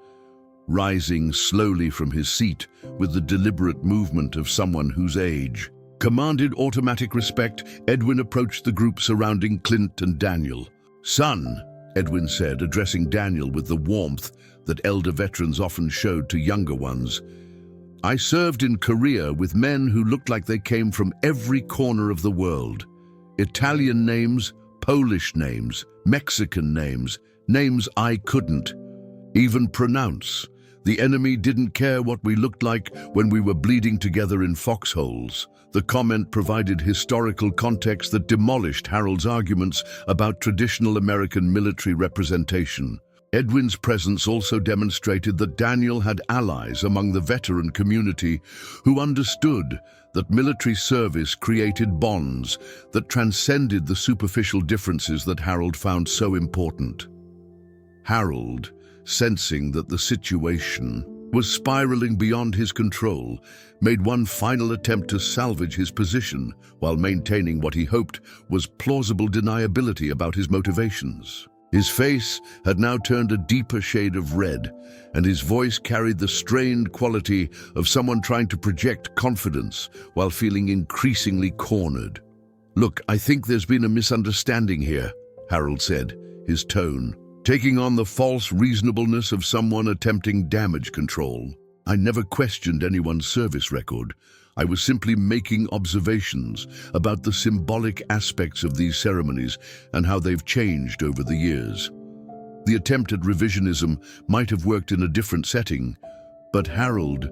Rising slowly from his seat with the deliberate movement of someone whose age commanded automatic respect, Edwin approached the group surrounding Clint and Daniel. "Son," Edwin said, addressing Daniel with the warmth that elder veterans often showed to younger ones, "I served in Korea with men who looked like they came from every corner of the world. Italian names, Polish names, Mexican names, names I couldn't even pronounce. The enemy didn't care what we looked like when we were bleeding together in foxholes." The comment provided historical context that demolished Harold's arguments about traditional American military representation. Edwin's presence also demonstrated that Daniel had allies among the veteran community who understood that military service created bonds that transcended the superficial differences that Harold found so important. Harold, sensing that the situation was spiraling beyond his control, made one final attempt to salvage his position while maintaining what he hoped was plausible deniability about his motivations. His face had now turned a deeper shade of red, and his voice carried the strained quality of someone trying to project confidence while feeling increasingly cornered. "Look, I think there's been a misunderstanding here," Harold said, his tone taking on the false reasonableness of someone attempting damage control. "I never questioned anyone's service record. I was simply making observations about the symbolic aspects of these ceremonies and how they've changed over the years. The attempt at revisionism might have worked in a different setting, but Harold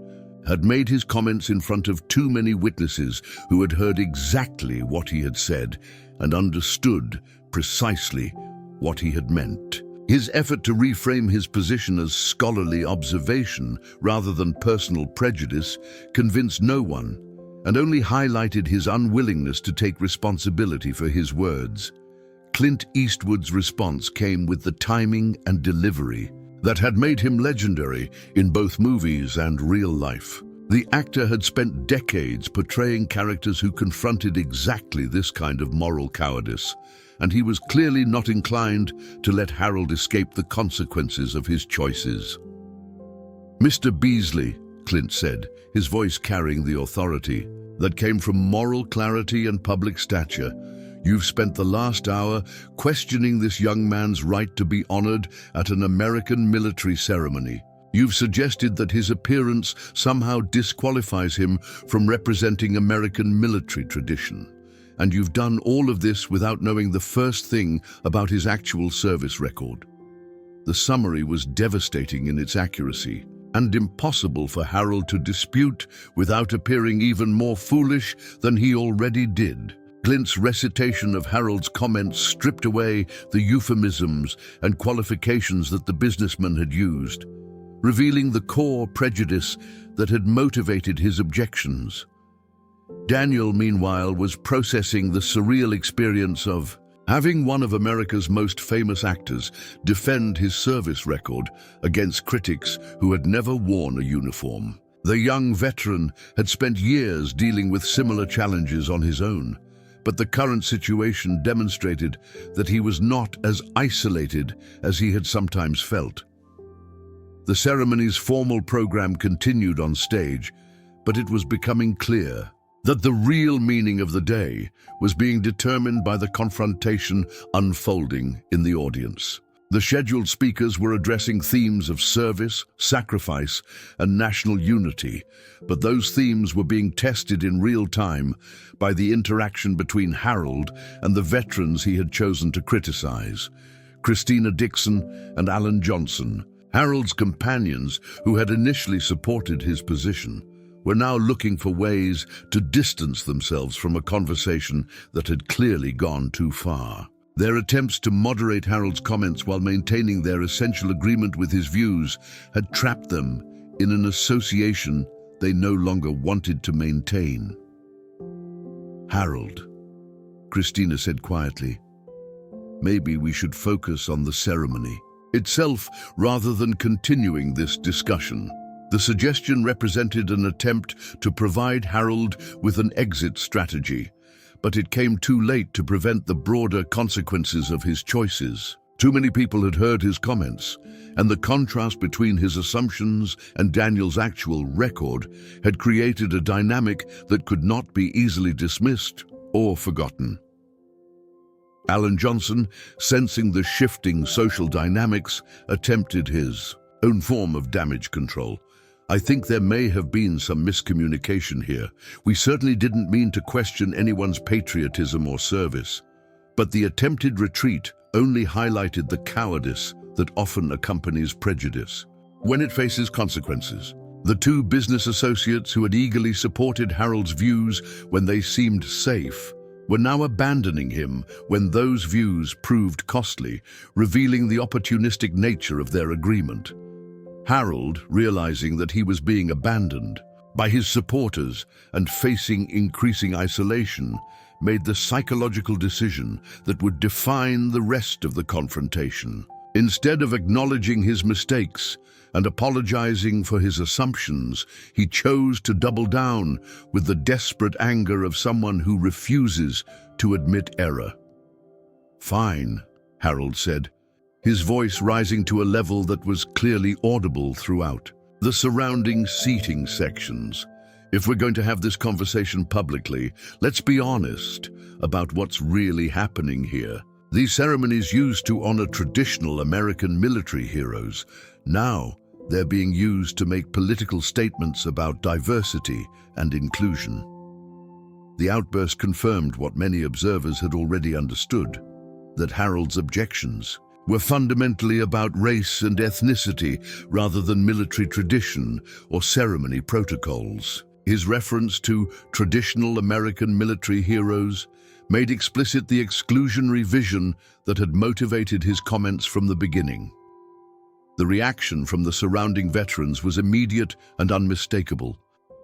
had made his comments in front of too many witnesses who had heard exactly what he had said and understood precisely what he had meant. His effort to reframe his position as scholarly observation rather than personal prejudice convinced no one and only highlighted his unwillingness to take responsibility for his words. Clint Eastwood's response came with the timing and delivery that had made him legendary in both movies and real life. The actor had spent decades portraying characters who confronted exactly this kind of moral cowardice, and he was clearly not inclined to let Harold escape the consequences of his choices. "Mr. Beasley," Clint said, his voice carrying the authority that came from moral clarity and public stature, "you've spent the last hour questioning this young man's right to be honored at an American military ceremony. You've suggested that his appearance somehow disqualifies him from representing American military tradition. And you've done all of this without knowing the first thing about his actual service record." The summary was devastating in its accuracy, and impossible for Harold to dispute without appearing even more foolish than he already did. Clint's recitation of Harold's comments stripped away the euphemisms and qualifications that the businessman had used, revealing the core prejudice that had motivated his objections. Daniel, meanwhile, was processing the surreal experience of having one of America's most famous actors defend his service record against critics who had never worn a uniform. The young veteran had spent years dealing with similar challenges on his own, but the current situation demonstrated that he was not as isolated as he had sometimes felt. The ceremony's formal program continued on stage, but it was becoming clear that the real meaning of the day was being determined by the confrontation unfolding in the audience. The scheduled speakers were addressing themes of service, sacrifice, and national unity, but those themes were being tested in real time by the interaction between Harold and the veterans he had chosen to criticize, Christina Dixon and Alan Johnson, Harold's companions who had initially supported his position, were now looking for ways to distance themselves from a conversation that had clearly gone too far. Their attempts to moderate Harold's comments while maintaining their essential agreement with his views had trapped them in an association they no longer wanted to maintain. "Harold," Christina said quietly, "maybe we should focus on the ceremony itself rather than continuing this discussion." The suggestion represented an attempt to provide Harold with an exit strategy, but it came too late to prevent the broader consequences of his choices. Too many people had heard his comments, and the contrast between his assumptions and Daniel's actual record had created a dynamic that could not be easily dismissed or forgotten. Alan Johnson, sensing the shifting social dynamics, attempted his own form of damage control. "I think there may have been some miscommunication here. We certainly didn't mean to question anyone's patriotism or service. But the attempted retreat only highlighted the cowardice that often accompanies prejudice when it faces consequences." The two business associates who had eagerly supported Harold's views when they seemed safe were now abandoning him when those views proved costly, revealing the opportunistic nature of their agreement. Harold, realizing that he was being abandoned by his supporters and facing increasing isolation, made the psychological decision that would define the rest of the confrontation. Instead of acknowledging his mistakes and apologizing for his assumptions, he chose to double down with the desperate anger of someone who refuses to admit error. "Fine," Harold said, his voice rising to a level that was clearly audible throughout the surrounding seating sections. If we're going to have this conversation publicly, let's be honest about what's really happening here. These ceremonies used to honor traditional American military heroes. Now, they're being used to make political statements about diversity and inclusion. The outburst confirmed what many observers had already understood, that Harold's objections were fundamentally about race and ethnicity rather than military tradition or ceremony protocols. His reference to traditional American military heroes made explicit the exclusionary vision that had motivated his comments from the beginning. The reaction from the surrounding veterans was immediate and unmistakable.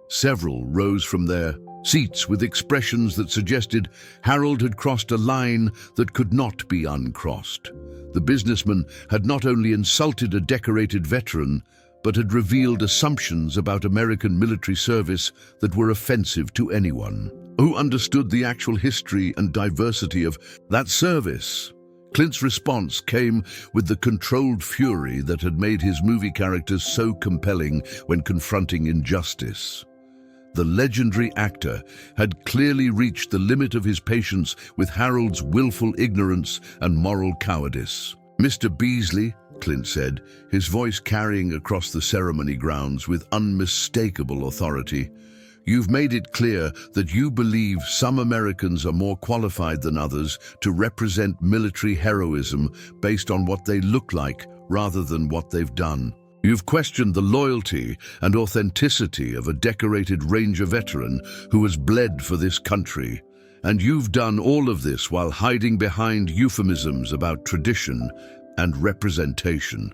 Several rose from their seats with expressions that suggested Harold had crossed a line that could not be uncrossed. The businessman had not only insulted a decorated veteran, but had revealed assumptions about American military service that were offensive to anyone who understood the actual history and diversity of that service. Clint's response came with the controlled fury that had made his movie characters so compelling when confronting injustice. The legendary actor had clearly reached the limit of his patience with Harold's willful ignorance and moral cowardice. "Mr. Beasley," Clint said, his voice carrying across the ceremony grounds with unmistakable authority, "you've made it clear that you believe some Americans are more qualified than others to represent military heroism based on what they look like rather than what they've done. You've questioned the loyalty and authenticity of a decorated Ranger veteran who has bled for this country. And you've done all of this while hiding behind euphemisms about tradition and representation."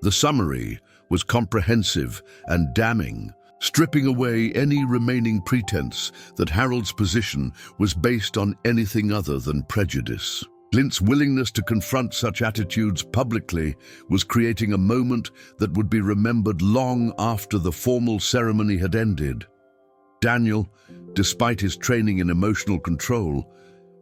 The summary was comprehensive and damning, stripping away any remaining pretense that Harold's position was based on anything other than prejudice. Clint's willingness to confront such attitudes publicly was creating a moment that would be remembered long after the formal ceremony had ended. Daniel, despite his training in emotional control,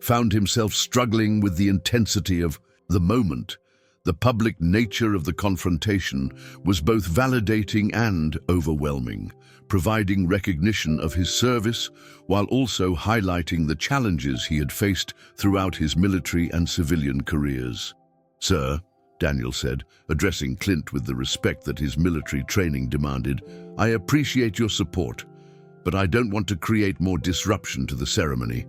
found himself struggling with the intensity of the moment. The public nature of the confrontation was both validating and overwhelming, providing recognition of his service while also highlighting the challenges he had faced throughout his military and civilian careers. "Sir," Daniel said, addressing Clint with the respect that his military training demanded, "I appreciate your support, but I don't want to create more disruption to the ceremony.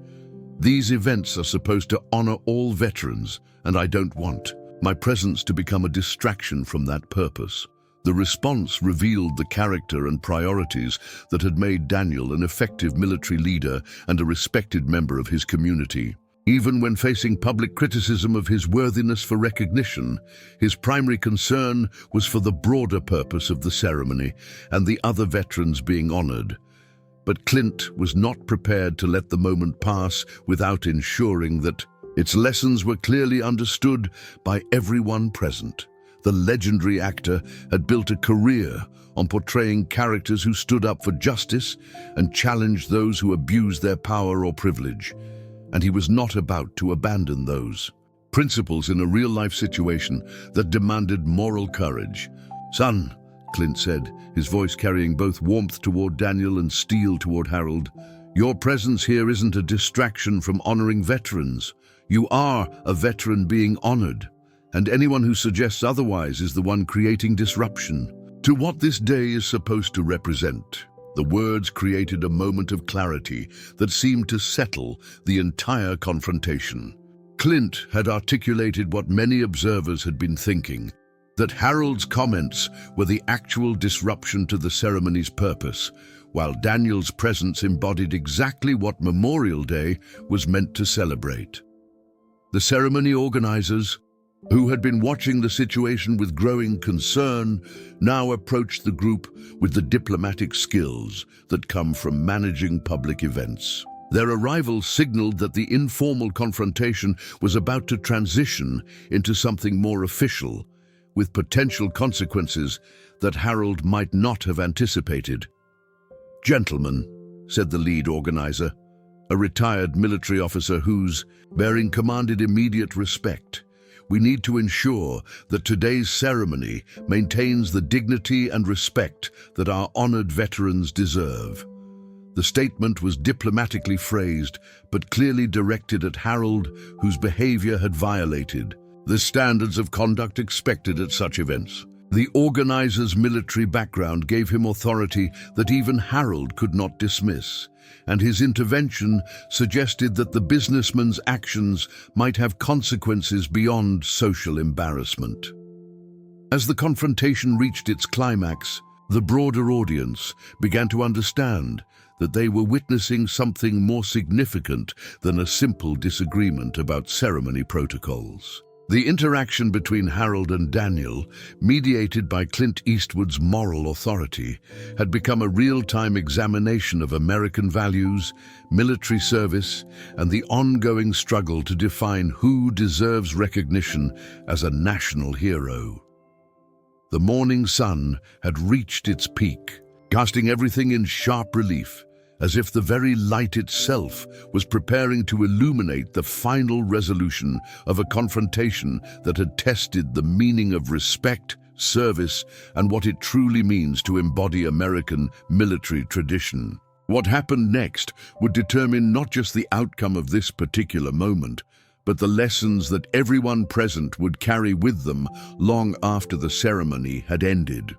These events are supposed to honor all veterans, and I don't want my presence to become a distraction from that purpose." The response revealed the character and priorities that had made Daniel an effective military leader and a respected member of his community. Even when facing public criticism of his worthiness for recognition, his primary concern was for the broader purpose of the ceremony and the other veterans being honored. But Clint was not prepared to let the moment pass without ensuring that its lessons were clearly understood by everyone present. The legendary actor had built a career on portraying characters who stood up for justice and challenged those who abused their power or privilege, and he was not about to abandon those principles in a real-life situation that demanded moral courage. "Son," Clint said, his voice carrying both warmth toward Daniel and steel toward Harold, "your presence here isn't a distraction from honoring veterans. You are a veteran being honored, and anyone who suggests otherwise is the one creating disruption to what this day is supposed to represent." The words created a moment of clarity that seemed to settle the entire confrontation. Clint had articulated what many observers had been thinking, that Harold's comments were the actual disruption to the ceremony's purpose, while Daniel's presence embodied exactly what Memorial Day was meant to celebrate. The ceremony organizers, who had been watching the situation with growing concern, now approached the group with the diplomatic skills that come from managing public events. Their arrival signaled that the informal confrontation was about to transition into something more official, with potential consequences that Harold might not have anticipated. "Gentlemen," said the lead organizer, a retired military officer whose bearing commanded immediate respect, we need to ensure that today's ceremony maintains the dignity and respect that our honored veterans deserve. The statement was diplomatically phrased, but clearly directed at Harold, whose behavior had violated the standards of conduct expected at such events. The organizer's military background gave him authority that even Harold could not dismiss, and his intervention suggested that the businessman's actions might have consequences beyond social embarrassment. As the confrontation reached its climax, the broader audience began to understand that they were witnessing something more significant than a simple disagreement about ceremony protocols. The interaction between Harold and Daniel, mediated by Clint Eastwood's moral authority, had become a real-time examination of American values, military service, and the ongoing struggle to define who deserves recognition as a national hero. The morning sun had reached its peak, casting everything in sharp relief, as if the very light itself was preparing to illuminate the final resolution of a confrontation that had tested the meaning of respect, service, and what it truly means to embody American military tradition. What happened next would determine not just the outcome of this particular moment, but the lessons that everyone present would carry with them long after the ceremony had ended.